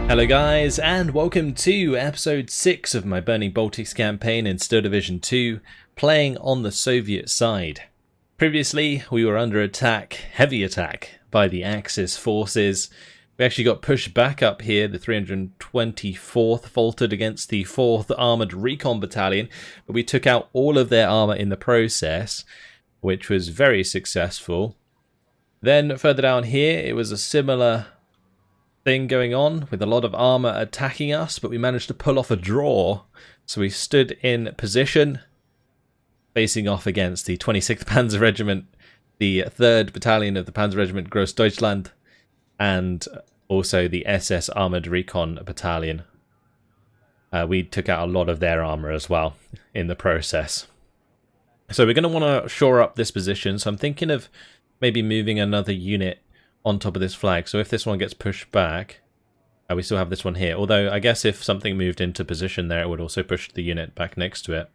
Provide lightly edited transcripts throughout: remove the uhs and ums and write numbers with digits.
Hello guys, and welcome to episode 6 of my Burning Baltics campaign in Steel Division 2, playing on the Soviet side. Previously, we were under attack, heavy attack, by the Axis forces. We actually got pushed back up here. The 324th faltered against the 4th Armoured Recon Battalion, but we took out all of their armour in the process, which was very successful. Then further down here, it was a similar thing going on with a lot of armor attacking us, but we managed to pull off a draw. So we stood in position facing off against the 26th Panzer Regiment, the 3rd Battalion of the Panzer Regiment Großdeutschland, and also the SS Armored Recon Battalion. We took out a lot of their armor as well in the process. So we're going to want to shore up this position, so I'm thinking of maybe moving another unit on top of this flag. So if this one gets pushed back, we still have this one here. Although I guess if something moved into position there, it would also push the unit back next to it.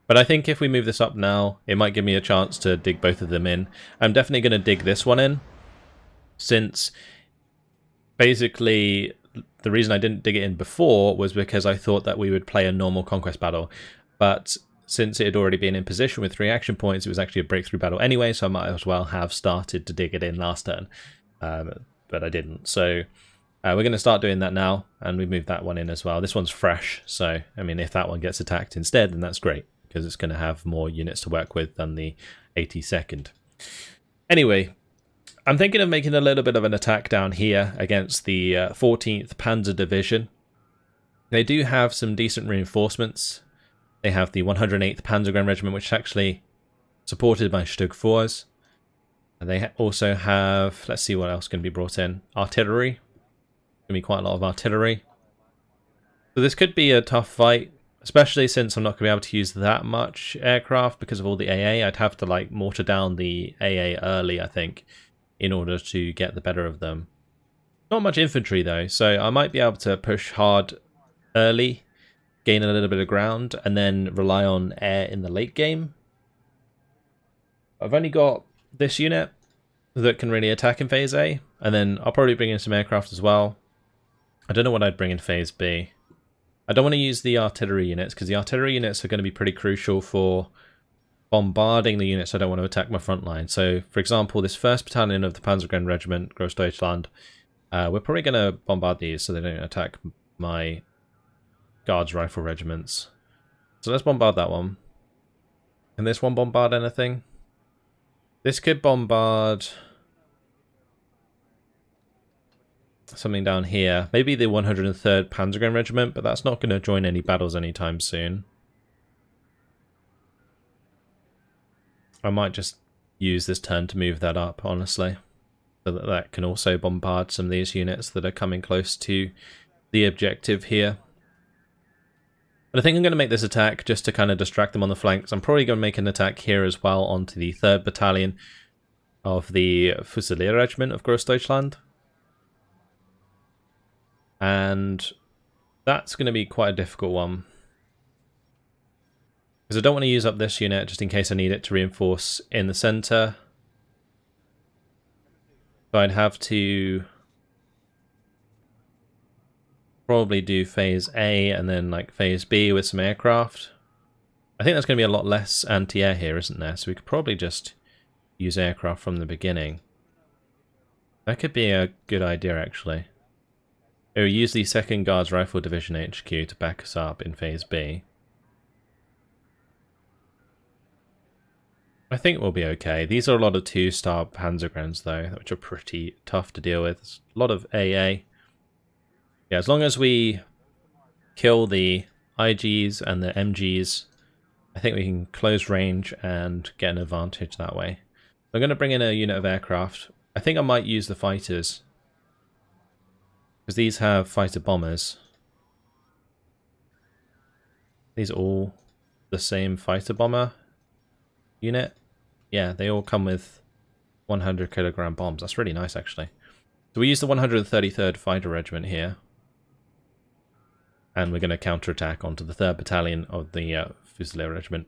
But I think if we move this up now, it might give me a chance to dig both of them in. I'm definitely going to dig this one in, since basically the reason I didn't dig it in before was because I thought that we would play a normal conquest battle. But since it had already been in position with 3 action points, it was actually a breakthrough battle anyway, so I might as well have started to dig it in last turn. But I didn't. So we're going to start doing that now, and we moved that one in as well. This one's fresh, so I mean, if that one gets attacked instead, then that's great, because it's going to have more units to work with than the 82nd. Anyway, I'm thinking of making a little bit of an attack down here against the 14th Panzer Division. They do have some decent reinforcements. They have the 108th Panzergren Regiment, which is actually supported by Stug 4s. They also have, let's see what else can be brought in. Artillery. Going to be quite a lot of artillery. So this could be a tough fight, especially since I'm not going to be able to use that much aircraft because of all the AA. I'd have to like mortar down the AA early, I think, in order to get the better of them. Not much infantry though, so I might be able to push hard early, gain a little bit of ground, and then rely on air in the late game. I've only got this unit that can really attack in phase A, and then I'll probably bring in some aircraft as well. I don't know what I'd bring in phase B. I don't want to use the artillery units, because the artillery units are going to be pretty crucial for bombarding the units I don't want to attack my front line. So, for example, this 1st Battalion of the Panzergren Regiment, Großdeutschland, we're probably going to bombard these so they don't attack my Guards Rifle regiments. So let's bombard that one. Can this one bombard anything? This could bombard something down here. Maybe the 103rd Panzergren Regiment, but that's not going to join any battles anytime soon. I might just use this turn to move that up, honestly. So that that can also bombard some of these units that are coming close to the objective here. But I think I'm going to make this attack just to kind of distract them on the flanks. I'm probably going to make an attack here as well onto the 3rd Battalion of the Fusilier Regiment of Großdeutschland. And that's going to be quite a difficult one, because I don't want to use up this unit just in case I need it to reinforce in the centre. So I'd have to probably do phase A and then like phase B with some aircraft. I think there's going to be a lot less anti-air here, isn't there? So we could probably just use aircraft from the beginning. That could be a good idea, actually. We'll use the 2nd Guards Rifle Division HQ to back us up in phase B. I think we'll be okay. These are a lot of 2-star Panzergrens though, which are pretty tough to deal with. It's a lot of AA. Yeah, as long as we kill the IGs and the MGs, I think we can close range and get an advantage that way. I'm going to bring in a unit of aircraft. I think I might use the fighters, because these have fighter bombers. These are all the same fighter bomber unit. Yeah, they all come with 100 kilogram bombs. That's really nice, actually. So we use the 133rd Fighter Regiment here. And we're going to counterattack onto the 3rd Battalion of the Fusilier Regiment.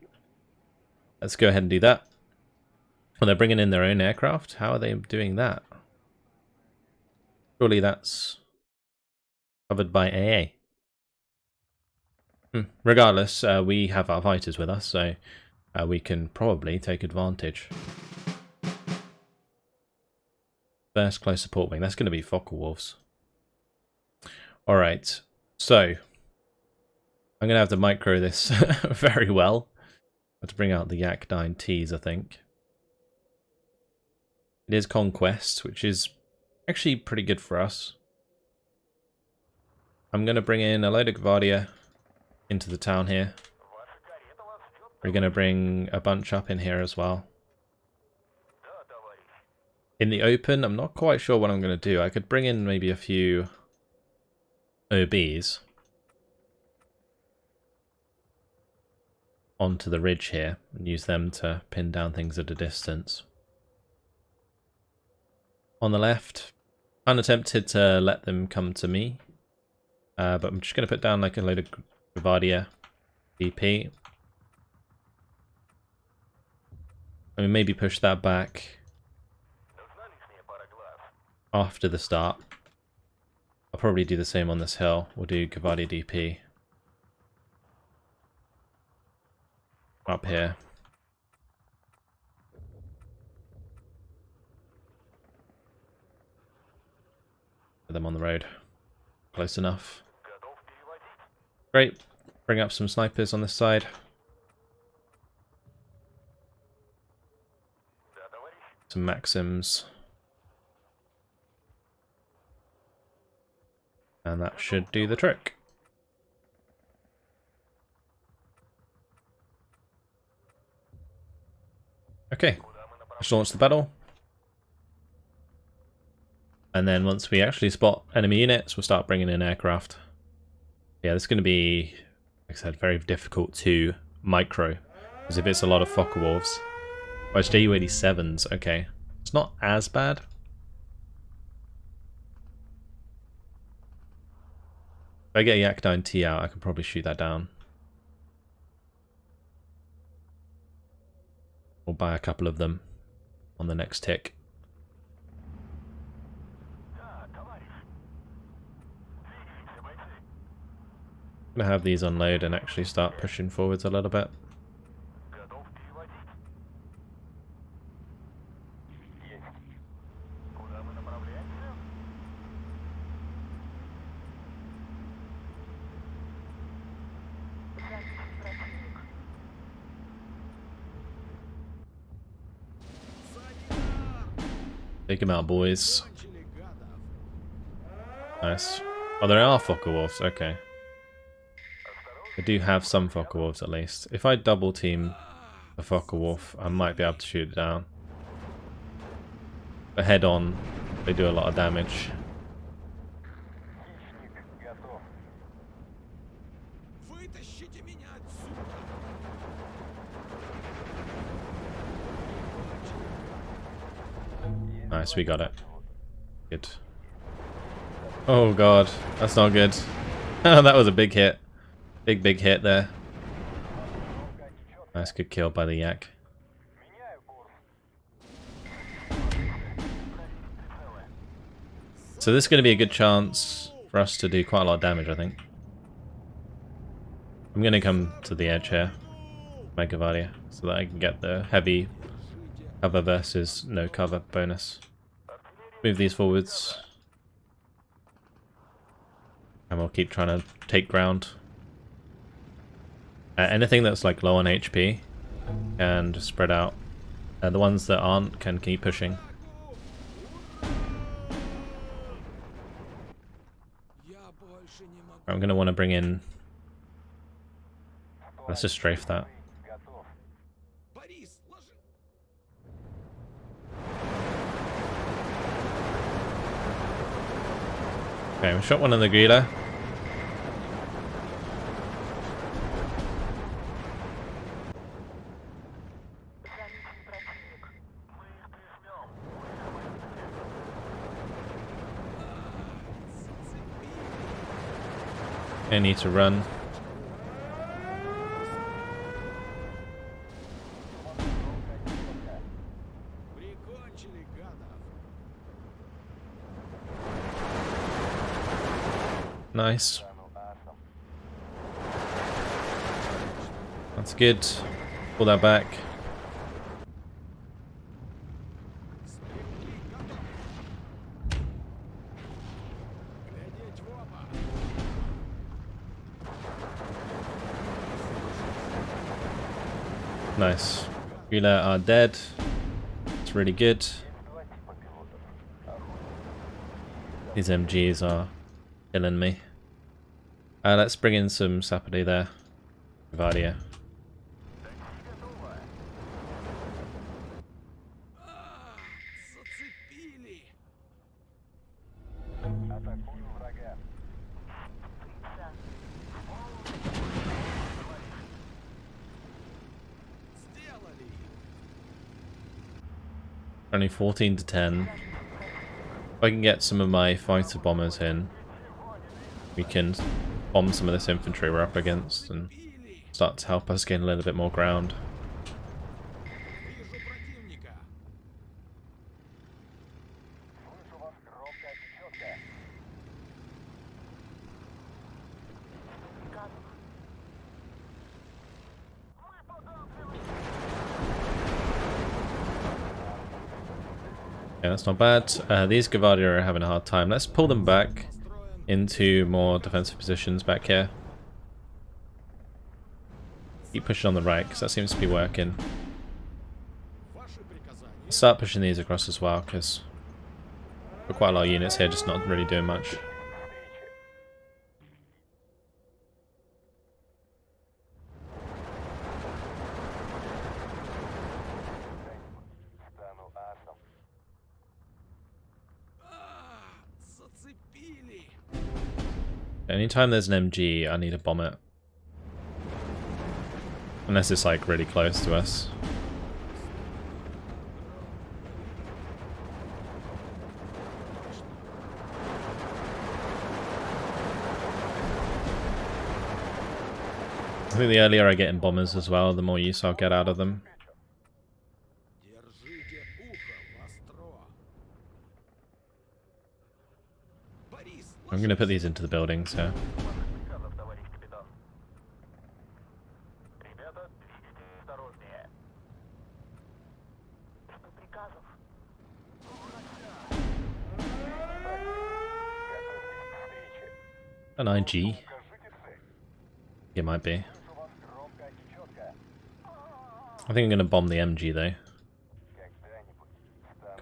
Let's go ahead and do that. Well, they're bringing in their own aircraft. How are they doing that? Surely that's Covered by AA. Regardless, we have our fighters with us, so we can probably take advantage. First close support wing. That's going to be Fokker Wolves. Alright, so I'm going to have to micro this very well. I have to bring out the Yak 9Ts, I think. It is Conquest, which is actually pretty good for us. I'm going to bring in a load of Gvardia into the town here. We're going to bring a bunch up in here as well. In the open, I'm not quite sure what I'm going to do. I could bring in maybe a few OBs onto the ridge here and use them to pin down things at a distance. On the left, I'm tempted to let them come to me, but I'm just going to put down like a load of Gvardia DP. I mean, maybe push that back after the start. I'll probably do the same on this hill. We'll do Gvardia DP up here. Put them on the road. Close enough. Great. Bring up some snipers on this side. Some Maxims. And that should do the trick. Okay, let's launch the battle. And then once we actually spot enemy units, we'll start bringing in aircraft. Yeah, this is going to be, like I said, very difficult to micro, because if it's a lot of Fokker Wolves. Oh, it's JU-87s, okay. It's not as bad. If I get a Yak 9T out, I can probably shoot that down. Or buy a couple of them on the next tick. I'm going to have these unload and actually start pushing forwards a little bit. Take him out, boys. Nice. Oh, there are Fokker Wolves, okay. I do have some Fokker Wolves at least. If I double team a Fokker Wolf, I might be able to shoot it down. But head on, they do a lot of damage. Nice, we got it. Good. Oh god, that's not good. That was a big hit. Big hit there. Nice, good kill by the Yak. So this is going to be a good chance for us to do quite a lot of damage, I think. I'm going to come to the edge here, my Gvardia, so that I can get the heavy cover versus no cover bonus. Move these forwards. And we'll keep trying to take ground. Anything that's like low on HP can just spread out. The ones that aren't can keep pushing. I'm going to want to bring in... Let's just strafe that. Okay, we shot one on the Grilla. I need to run. Nice. That's good. Pull that back. Nice. Relay are dead. It's really good. These MGs are killing me. Let's bring in some Sapody there. Vardia. Only 14 to 10. If I can get some of my fighter bombers in, we can bomb some of this infantry we're up against and start to help us gain a little bit more ground. Yeah, that's not bad. These Gavardia are having a hard time. Let's pull them back into more defensive positions back here. Keep pushing on the right, because that seems to be working. Start pushing these across as well, because we've got quite a lot of units here, just not really doing much. Anytime there's an MG, I need to bomb it. Unless it's like really close to us. I think the earlier I get in bombers as well, the more use I'll get out of them. I'm going to put these into the buildings here. An IG? It might be. I think I'm going to bomb the MG though.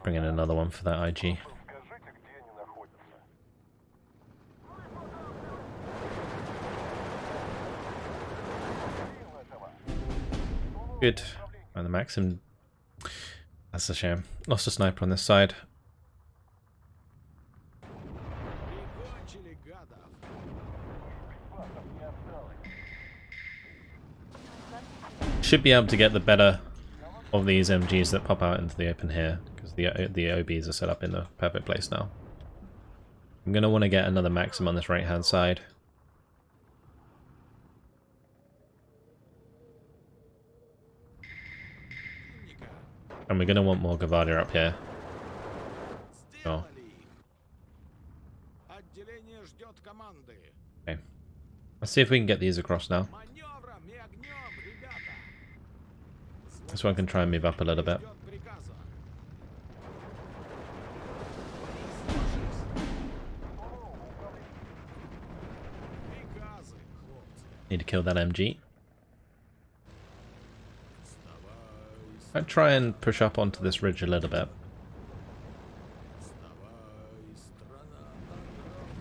Bring in another one for that IG. Good. And the Maxim. That's a shame. Lost a sniper on this side. Should be able to get the better of these MGs that pop out into the open here, because the OBs are set up in the perfect place now. I'm going to want to get another Maxim on this right hand side. And we're going to want more Gavardia up here. Oh. Okay. Let's see if we can get these across now. This one can try and move up a little bit. Need to kill that MG. I'd try and push up onto this ridge a little bit.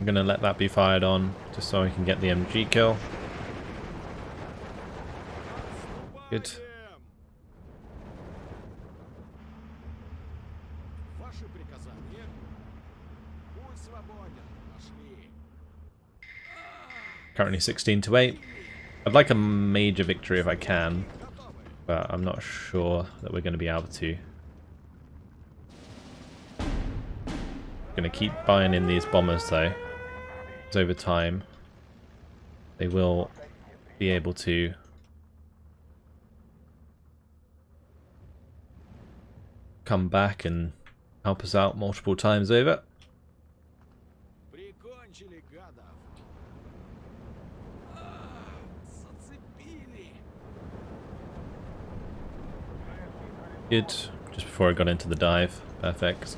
I'm going to let that be fired on, just so I can get the MG kill. Good. Currently 16 to 8. I'd like a major victory if I can, but I'm not sure that we're going to be able to. Going to keep buying in these bombers though, because over time they will be able to come back and help us out multiple times over. Good. Just before I got into the dive. Perfect.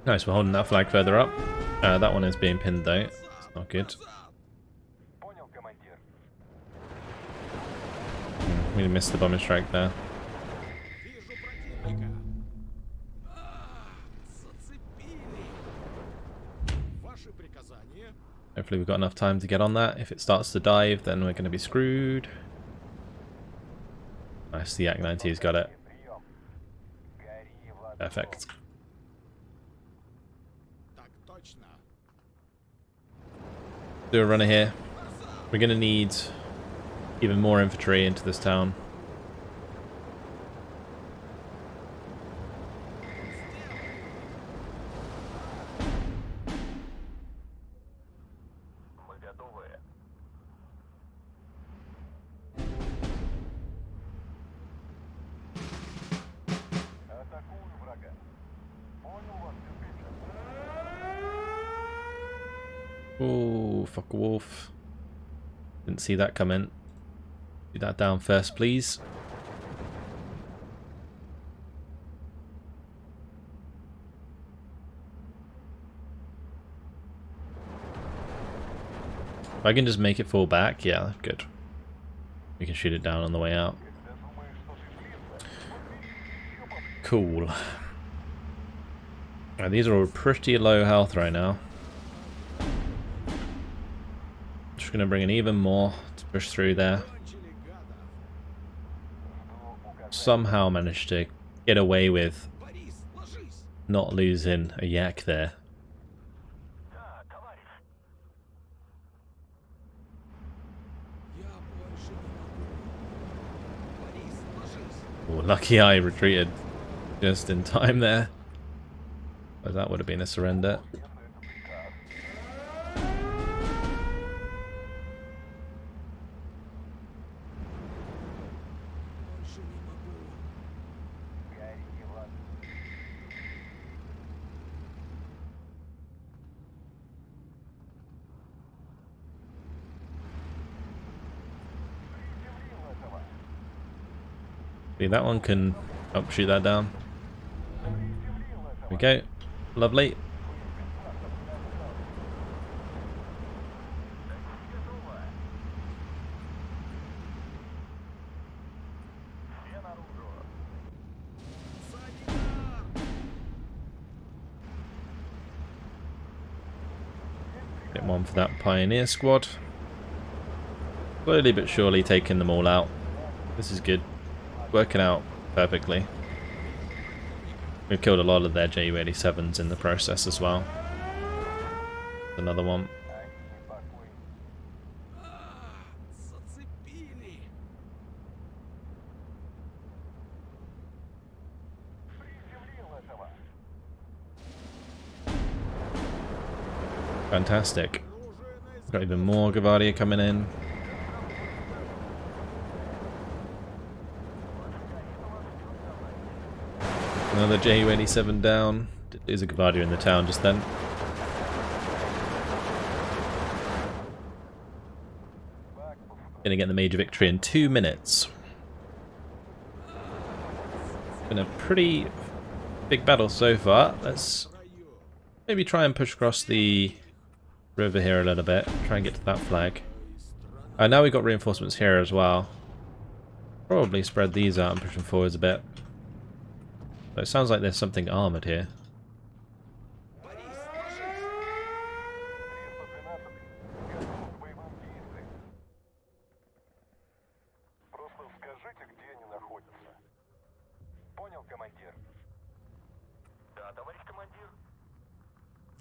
Nice, we're holding that flag further up. That one is being pinned though. It's not good. We missed the bombing strike there. Hopefully we've got enough time to get on that. If it starts to dive, then we're going to be screwed. Nice, the Yak-90's got it. Perfect. Do a runner here. We're going to need even more infantry into this town. Oh, fuck a wolf. Didn't see that come in. Do that down first, please. If I can just make it fall back, yeah, good. We can shoot it down on the way out. Cool. Right, these are all pretty low health right now. Just gonna bring in even more to push through there. Somehow managed to get away with not losing a yak there. Oh, lucky I retreated just in time there. But that would have been a surrender. See, that one can shoot that down. There we go. Lovely. Get one for that Pioneer squad. Slowly but surely taking them all out. This is good. Working out perfectly. We've killed a lot of their Ju-87s in the process as well. Another one. Fantastic. Got even more Gavardia coming in. Another Ju-87 down. Did lose a Gavardia in the town just then. Gonna get the major victory in 2 minutes. Been a pretty big battle so far. Let's maybe try and push across the river here a little bit. Try and get to that flag. Now we've got reinforcements here as well. Probably spread these out and push them forwards a bit. But it sounds like there's something armoured here.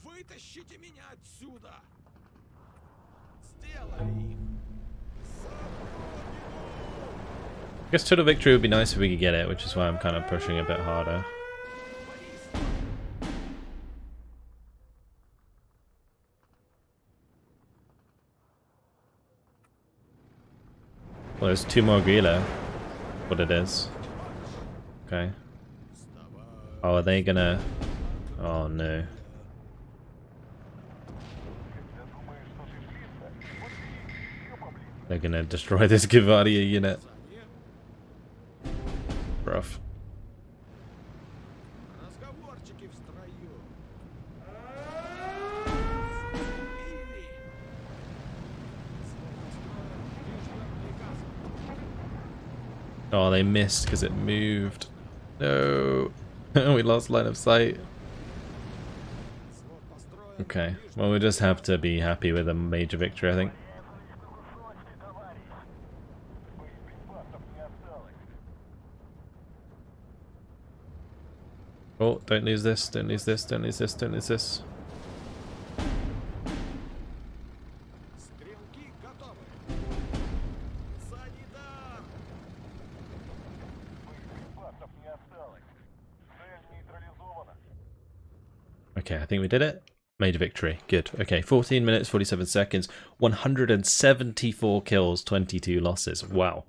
Вытащите меня отсюда! Сделали их! I guess total victory would be nice if we could get it, which is why I'm kind of pushing a bit harder. Well, there's 2 more Grilla. What it is. Okay. Oh, are they gonna... Oh no. They're gonna destroy this Gavadia unit. Rough. Разговорчики в строю. Oh, they missed because it moved. No. We lost line of sight. Okay. Well, we'll just have to be happy with a major victory, I think. Oh, don't lose this, don't lose this, don't lose this, don't lose this. Стрелки готовы. Санитар! Okay, I think we did it. Major victory. Good. Okay, 14 minutes, 47 seconds, 174 kills, 22 losses. Wow.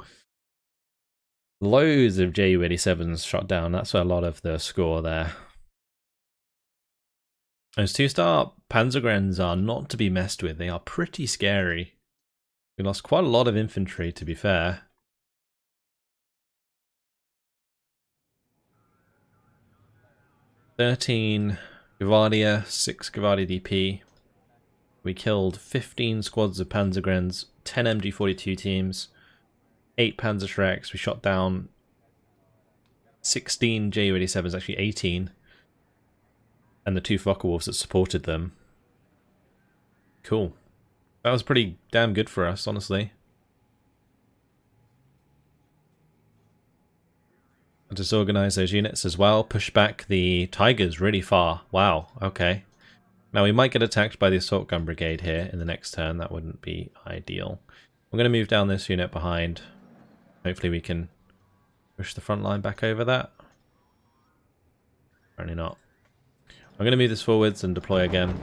Loads of Ju-87s shot down. That's a lot of the score there. Those 2-star Panzergrens are not to be messed with. They are pretty scary. We lost quite a lot of infantry, to be fair. "13 Gvardia, 6 Gvardia DP. We killed 15 squads of Panzergrens, 10 MG42 teams, 8 Panzerschrecks. We shot down 16 Ju-87s, actually 18. And the 2 Focke-Wulfs that supported them. Cool. That was pretty damn good for us, honestly. Disorganize those units as well. Push back the Tigers really far. Wow, okay. Now we might get attacked by the Assault Gun Brigade here in the next turn. That wouldn't be ideal. I'm going to move down this unit behind. Hopefully we can push the front line back over that. Apparently not. I'm going to move this forwards and deploy again.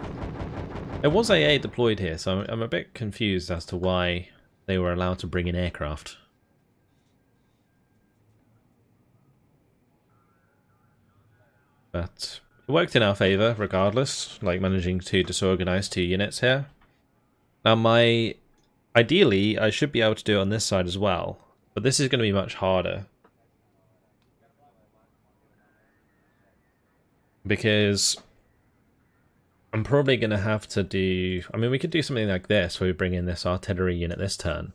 There was AA deployed here, so I'm a bit confused as to why they were allowed to bring in aircraft. But it worked in our favour, regardless, like managing to disorganise 2 units here. Now ideally, I should be able to do it on this side as well, but this is going to be much harder. Because I'm probably going to have to do... I mean, we could do something like this, where we bring in this artillery unit this turn.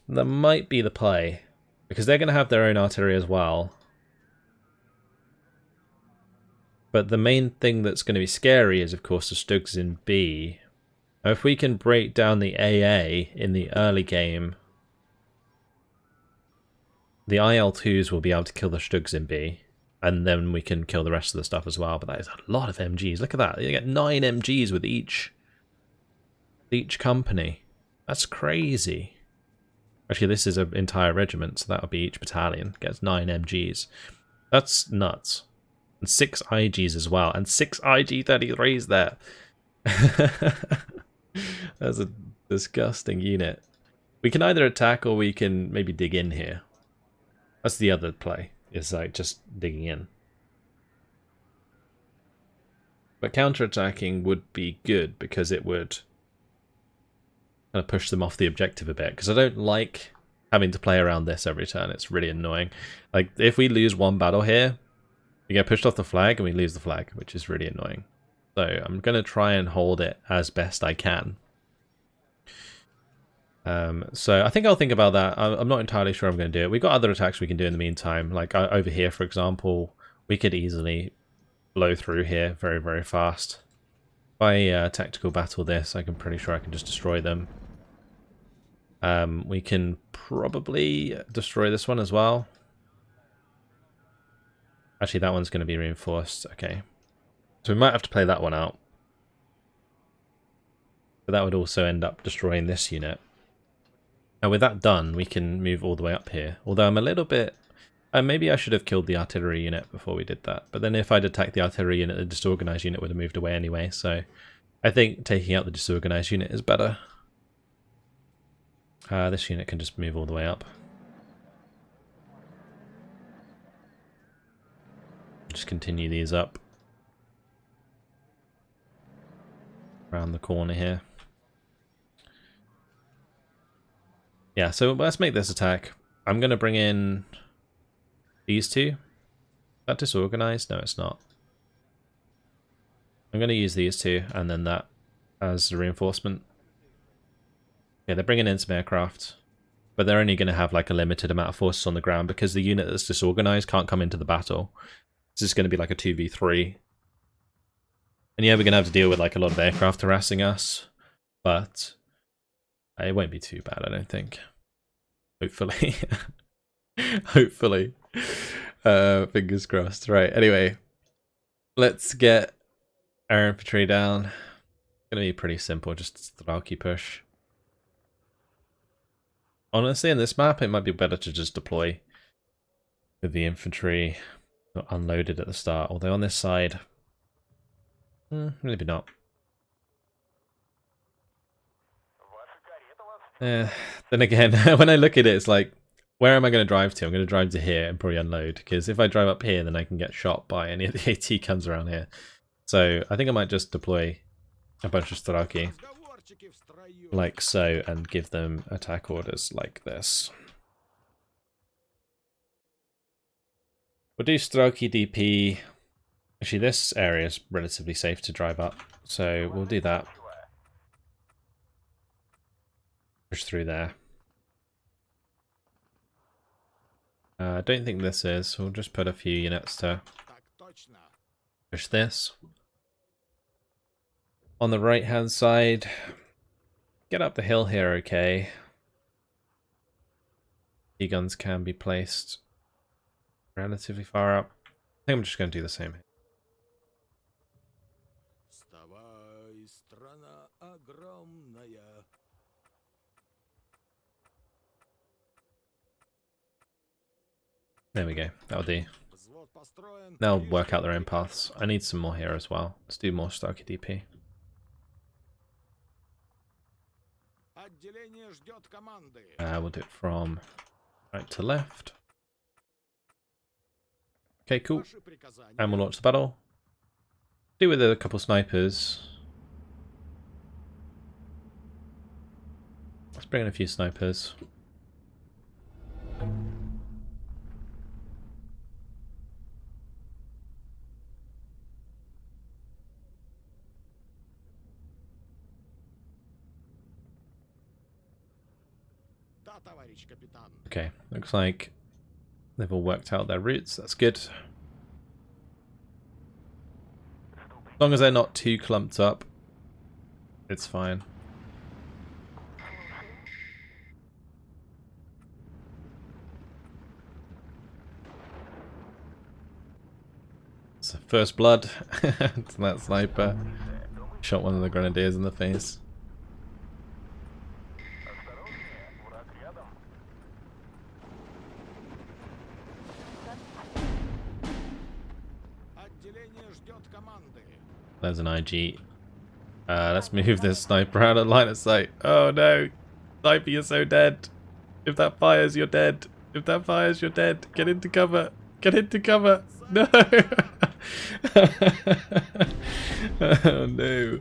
That might be the play, because they're going to have their own artillery as well. But the main thing that's going to be scary is, of course, the Stugs in B. Now, if we can break down the AA in the early game, the IL-2s will be able to kill the Stugs in B. And then we can kill the rest of the stuff as well. But that is a lot of MGs. Look at that. You get 9 MGs with each company. That's crazy. Actually, this is an entire regiment, so that would be each battalion. Gets 9 MGs. That's nuts. And 6 IGs as well. And 6 IG-33s there. That's a disgusting unit. We can either attack or we can maybe dig in here. That's the other play. Is like just digging in. But counterattacking would be good because it would kind of push them off the objective a bit. Because I don't like having to play around this every turn. It's really annoying. Like if we lose one battle here, we get pushed off the flag and we lose the flag, which is really annoying. So I'm going to try and hold it as best I can. So I think I'll think about that. I'm not entirely sure I'm going to do it. We've got other attacks we can do in the meantime. Like over here, for example, we could easily blow through here very, very fast. If I tactical battle this, I'm pretty sure I can just destroy them. We can probably destroy this one as well. Actually, that one's going to be reinforced. Okay. So we might have to play that one out. But that would also end up destroying this unit. Now with that done, we can move all the way up here. Although I'm a little bit... maybe I should have killed the artillery unit before we did that. But then if I'd attacked the artillery unit, the disorganized unit would have moved away anyway. So I think taking out the disorganized unit is better. This unit can just move all the way up. Just continue these up. Around the corner here. Yeah, so let's make this attack. I'm going to bring in these two. Is that disorganized? No, it's not. I'm going to use these two and then that as a reinforcement. Yeah, they're bringing in some aircraft, but they're only going to have like a limited amount of forces on the ground because the unit that's disorganized can't come into the battle. This is going to be like a 2v3. And yeah, we're going to have to deal with like a lot of aircraft harassing us, but it won't be too bad, I don't think. Hopefully. Hopefully. Fingers crossed. Right, anyway. Let's get our infantry down. It's going to be pretty simple, just a Strelki push. Honestly, in this map, it might be better to just deploy with the infantry not unloaded at the start. Although on this side, maybe not. Then again, when I look at it, it's like, where am I going to drive to? I'm going to drive to here and probably unload. Because if I drive up here, then I can get shot by any of the AT guns around here. So I think I might just deploy a bunch of Strelki like so and give them attack orders like this. We'll do Strelki DP. Actually, this area is relatively safe to drive up, so we'll do that. Push through there. I don't think this is. We'll just put a few units to push this. On the right hand side, get up the hill here, okay. E-guns can be placed relatively far up. I think I'm just going to do the same. There we go, that'll do. They'll work out their own paths. I need some more here as well. Let's do more Strelki DP. We'll do it from right to left. Okay, cool. And we'll launch the battle. Do with a couple snipers. Let's bring in a few snipers. Okay, looks like they've all worked out their routes. That's good. As long as they're not too clumped up, it's fine. So first blood to that sniper. Shot one of the grenadiers in the face. There's an IG. Let's move this sniper out of line of sight. Oh no! Sniper, you're so dead. If that fires, you're dead. If that fires, you're dead. Get into cover. Get into cover. No! Oh no.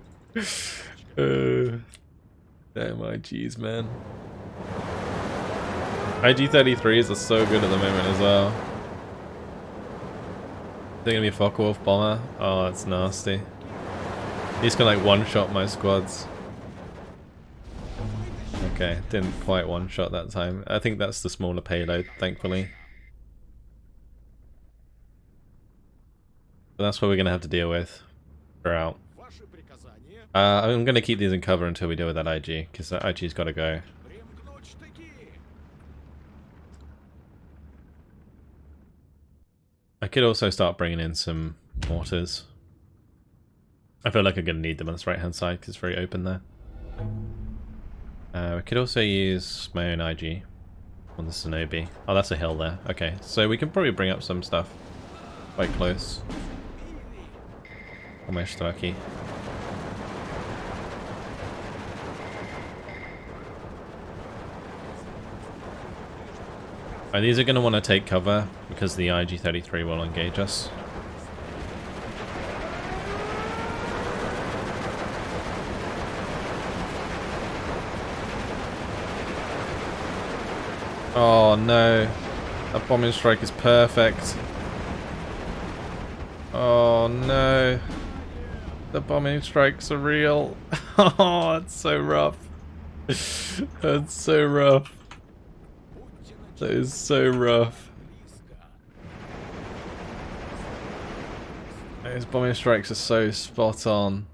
Damn IGs, man. IG-33s are so good at the moment as well. They're gonna be a Focke-Wulf bomber. Oh, that's nasty. He's gonna like one-shot my squads. Okay, didn't quite one-shot that time. I think that's the smaller payload, thankfully. But that's what we're gonna have to deal with throughout. I'm gonna keep these in cover until we deal with that IG, because that IG's gotta go. I could also start bringing in some mortars. I feel like I'm going to need them on this right hand side because it's very open there. We could also use my own IG on the Shinobi. Oh, that's a hill there. Okay, so we can probably bring up some stuff quite close. Almost lucky. Right, these are going to want to take cover because the IG-33 will engage us. Oh no, that bombing strike is perfect. Oh no, the bombing strikes are real. Oh, it's so rough. That's so rough. That is so rough. Those bombing strikes are so spot on.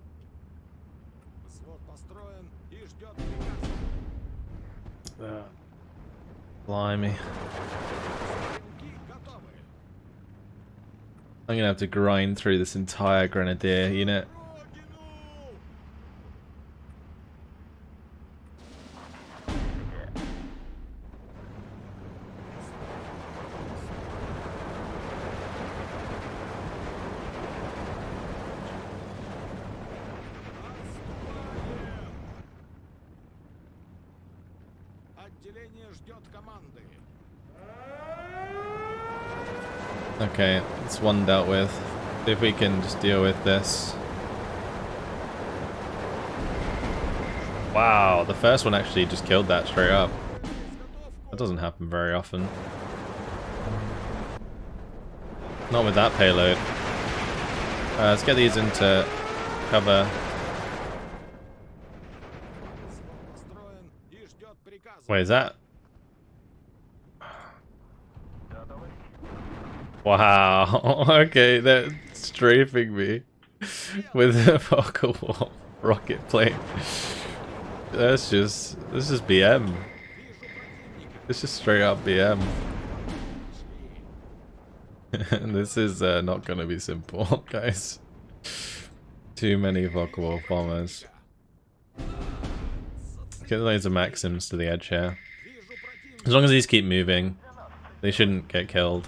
Blimey. I'm gonna have to grind through this entire grenadier unit. Okay, it's one dealt with. See if we can just deal with this. Wow, the first one actually just killed that straight up. That doesn't happen very often. Not with that payload. Let's get these into cover. Wait, is that? Wow, okay, they're strafing me with a focal warp rocket plane. This is BM. This is straight up BM. This is not gonna be simple, guys. Too many focal warp bombers. Get loads of maxims to the edge here. As long as these keep moving, they shouldn't get killed.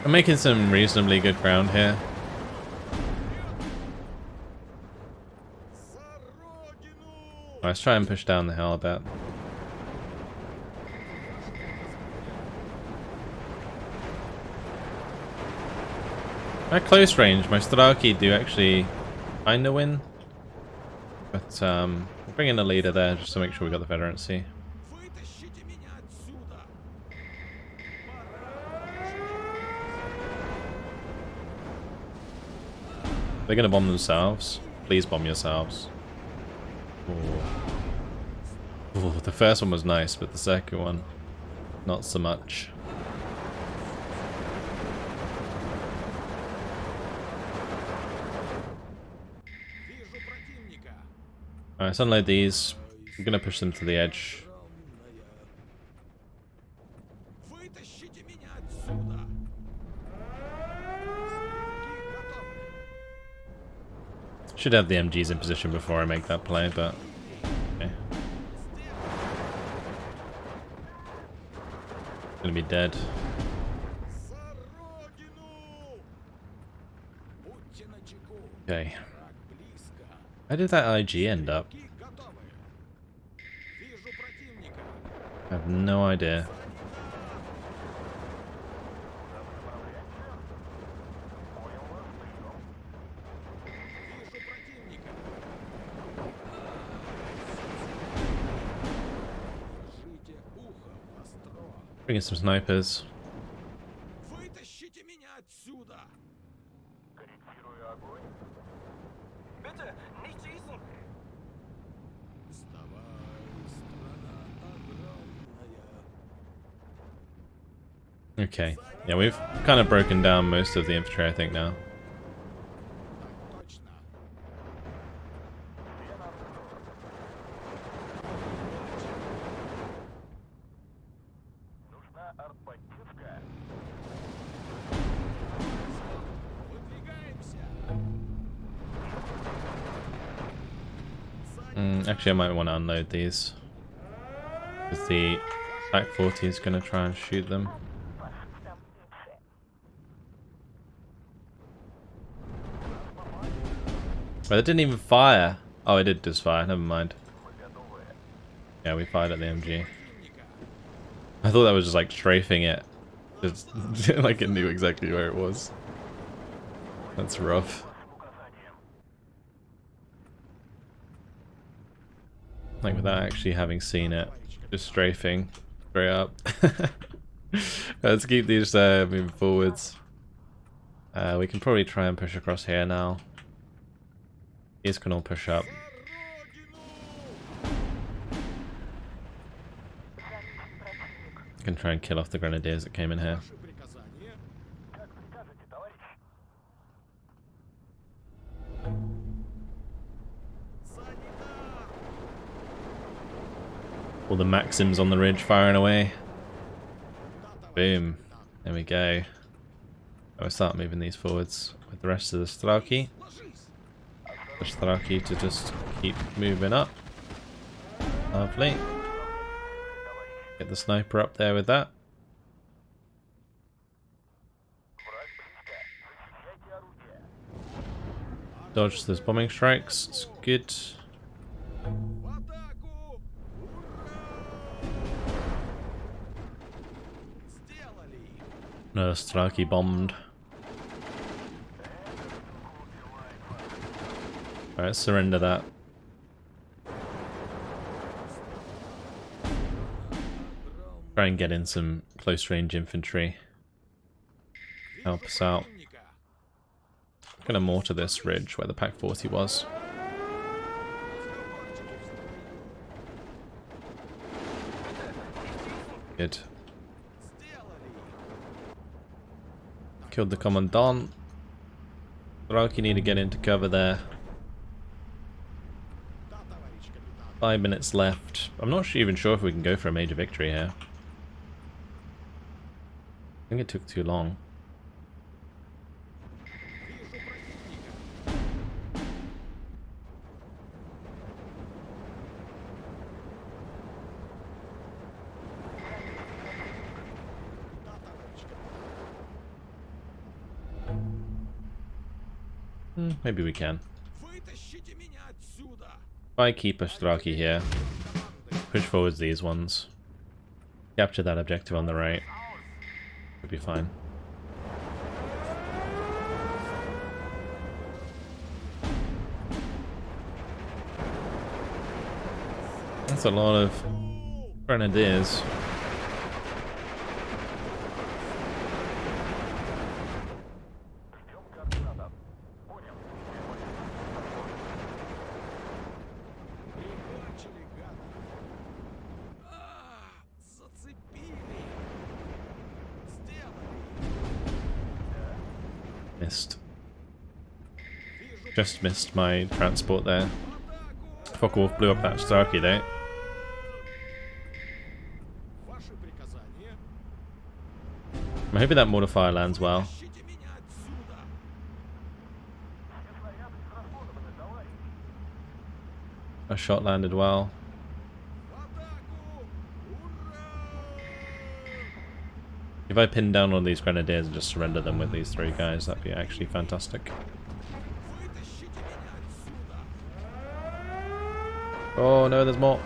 I'm making some reasonably good ground here. Let's try and push down the hill a bit. At close range, my Strelki do actually kind of win. But we'll bring in a leader there just to make sure we got the veterancy. They're gonna bomb themselves. Please bomb yourselves. Ooh. Ooh, the first one was nice, but the second one, not so much. Alright, let's unload these. I'm gonna push them to the edge. Should have the MGs in position before I make that play, but okay. Gonna be dead. Okay. How did that IG end up? I have no idea. Bring in some snipers. Okay, yeah, we've kind of broken down most of the infantry, I think, now. Actually, I might want to unload these. Because the Pack 40 is going to try and shoot them. But it didn't even fire. Oh, it did just fire. Never mind. Yeah, we fired at the MG. I thought that was just like strafing it. Just like it knew exactly where it was. That's rough. Like without actually having seen it. Just strafing straight up. Let's keep these moving forwards. We can probably try and push across here now. These can all push up. Can try and kill off the grenadiers that came in here. All the Maxims on the ridge firing away. Boom. There we go. I'll start moving these forwards with the rest of the Straki. The Straki to just keep moving up. Lovely. Get the sniper up there with that. Dodge those bombing strikes. It's good. No, Straki bombed. Alright, surrender that. Try and get in some close range infantry. Help us out. I'm gonna mortar this ridge where the Pack 40 was. Good. Killed the commandant. Straki need to get into cover there. 5 minutes left. I'm not even sure if we can go for a major victory here. I think it took too long. Maybe we can. If I keep a Straki here, push forwards these ones, capture that objective on the right, we'll be fine. That's a lot of grenadiers. Missed. Just missed my transport there. Focke-Wulf blew up that Straki though. I'm hoping that mortar fire lands well. A shot landed well. If I pin down one of these grenadiers and just surrender them with these three guys, that'd be actually fantastic. Oh no, there's more.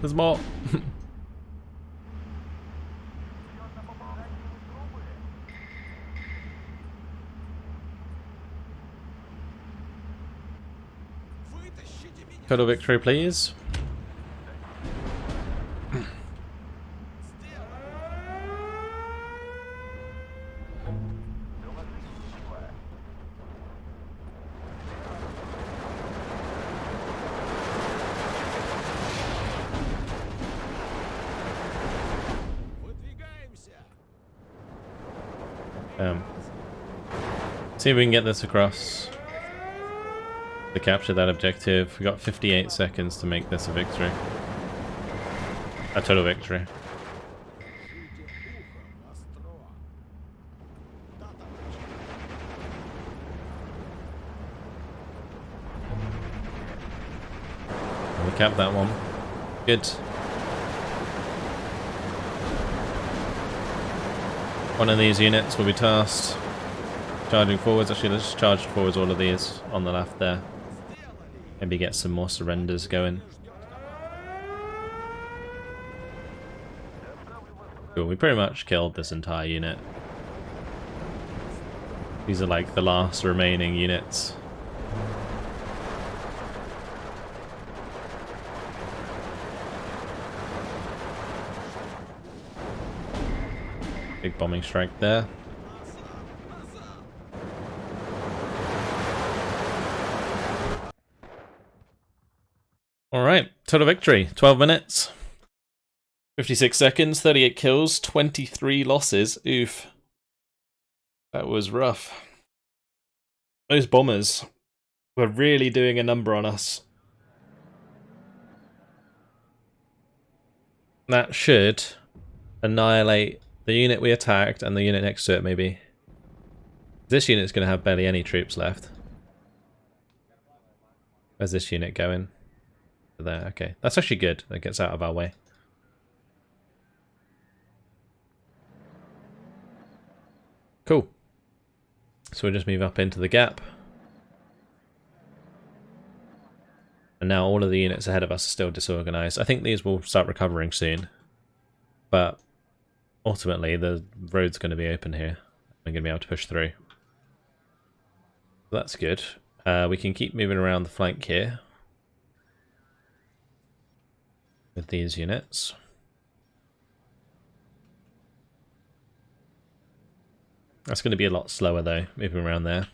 There's more. Total victory, please. See if we can get this across to capture that objective. We got 58 seconds to make this a victory. A total victory. Cap that one. Good. One of these units will be tasked. Charging forwards. Actually, let's just charge forwards all of these on the left there. Maybe get some more surrenders going. Cool, we pretty much killed this entire unit. These are like the last remaining units. Big bombing strike there. Alright, total victory, 12 minutes. 56 seconds, 38 kills, 23 losses. Oof. That was rough. Those bombers were really doing a number on us. That should annihilate the unit we attacked and the unit next to it, maybe. This unit's going to have barely any troops left. Where's this unit going? There, okay. That's actually good. That gets out of our way. Cool. So we'll just move up into the gap. And now all of the units ahead of us are still disorganized. I think these will start recovering soon. But ultimately the road's going to be open here. We're going to be able to push through. That's good. We can keep moving around the flank here. With these units. That's going to be a lot slower though, moving around there.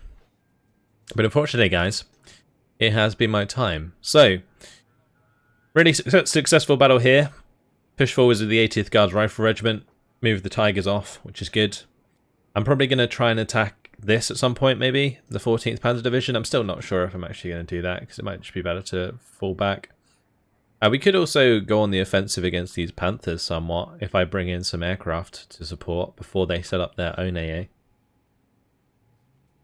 But unfortunately guys, it has been my time. So, really successful battle here. Push forwards with the 80th Guards Rifle Regiment. Move the Tigers off, which is good. I'm probably going to try and attack this at some point maybe. The 14th Panzer Division. I'm still not sure if I'm actually going to do that, because it might just be better to fall back. We could also go on the offensive against these Panthers somewhat if I bring in some aircraft to support before they set up their own AA.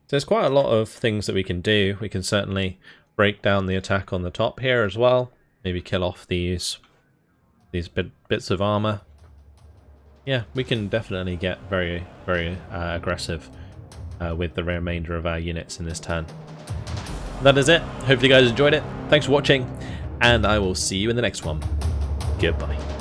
So there's quite a lot of things that we can do. We can certainly break down the attack on the top here as well. Maybe kill off these bits of armor. Yeah, we can definitely get very, very aggressive with the remainder of our units in this turn. That is it. Hopefully you guys enjoyed it. Thanks for watching. And I will see you in the next one. Goodbye.